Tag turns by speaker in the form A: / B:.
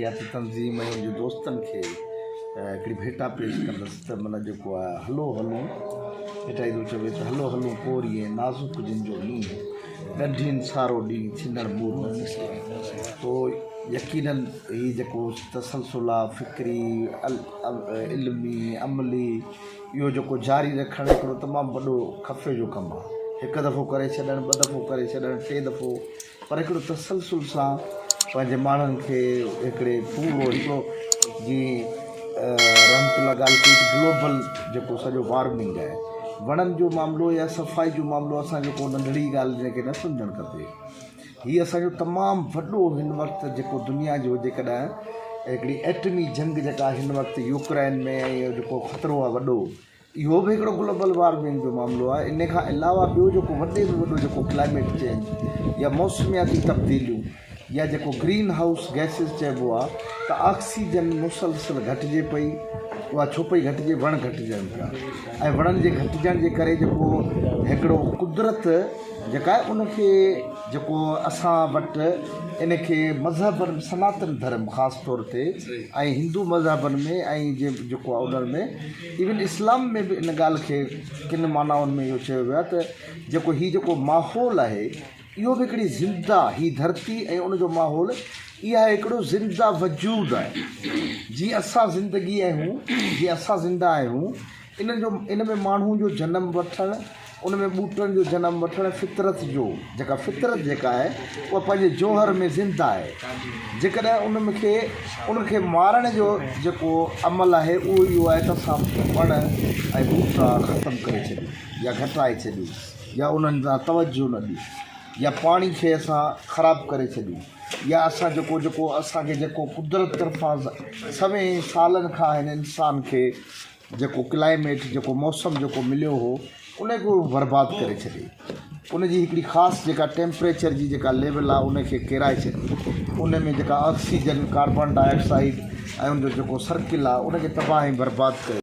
A: तरक्याती तंज़ीम ऐं उनजे दोस्तनि खे हिकिड़ी भेटा पेश कंदसि त माना जेको आहे हलो हलूं भेटा ईंदो चवे त हलो हलूं पोरीअ नाज़ुक जिन जो ॾींहुं ॾंढियुनि सारो ॾींहुं छिनण मूर तो यकीनन ही जेको तसलसुल आहे फ़िक्री इल्मी अमली इहो जेको जारी रखणु हिकिड़ो तमामु वॾो खफ़े जो कमु आहे। हिकु दफ़ो करे छॾणु, ॿ दफ़ो करे छॾणु, टे दफ़ो, पर हिकिड़ो तसलसुल सां पंहिंजे माण्हुनि खे हिकिड़े पूरो हिकिड़ो जीअं रहमतुल्लाह ॻाल्हि कई त ग्लोबल जेको सॼो वार्मिंग आहे, वणनि जो मामिलो या सफ़ाई जो मामिलो असां जेको नंढड़ी ॻाल्हि जेके न सम्झणु खपे। हीअ असांजो तमामु वॾो हिन वक़्तु जेको दुनिया जो जेकॾहिं हिकिड़ी एटमी जंग जेका हिन वक़्तु यूक्रेन में ऐं जेको ख़तरो आहे वॾो, इहो बि हिकिड़ो ग्लोबल वार्मिंग जो मामिलो आहे। इन खां अलावा ॿियो जेको वॾे में वॾो जेको क्लाइमेट चेंज या मौसमियाती तब्दीलियूं या जेको ग्रीन हाउस गैसिस चइबो आहे त ऑक्सीजन मुसलसल घटिजे पई, उहा छो पई घटिजे, वण घटिजनि पिया ऐं वणनि जे घटिजण जे करे जेको हिकिड़ो कुदरत जेका आहे उनखे जेको असां वटि इनखे मज़हबनि सनातन धर्म ख़ासि तौर ते ऐं हिंदू मज़हबनि में ऐं जेको आहे उन्हनि में इवन इस्लाम में बि इन ॻाल्हि खे किन मानाउनि में इहो चयो वियो आहे त जेको हीउ जेको माहौल आहे इहो बि हिकिड़ी ज़िंदा ही धरती ऐं उनजो माहौल इहा हिकिड़ो ज़िंदा वजूद आहे। जीअं असां ज़िंदगी आहियूं, जीअं असां ज़िंदा आहियूं, इन में माण्हू जो जनमु वठणु, उन में ॿूटनि जो जनमु वठणु, फितरत जो जेका फितरत जेका आहे उहा पंहिंजे जोहर में ज़िंदा आहे। जेकॾहिं उनखे मारण जो जेको अमल आहे उहो इहो आहे त असां वण ऐं ॿूटा ख़तमु करे छॾियूं या घटाए छॾियूं या उन्हनि सां तवजो न ॾियूं या पाणी खे असां ख़राबु करे छॾियूं या असां जेको असांखे जेको कुदरत तरफ़ां सवें सालनि खां हिन इंसान खे जेको क्लाइमेट जेको मौसम जेको मिलियो हो उनखे बर्बादु करे छॾे, उनजी हिकिड़ी ख़ासि जेका टेम्परेचर जी जेका लेवल आहे उनखे किराए छॾे, उन में जेका ऑक्सीजन कार्बन डाइऑक्साइड ऐं उनजो जेको सर्किल आहे उनखे तबाह ऐं बर्बादु करे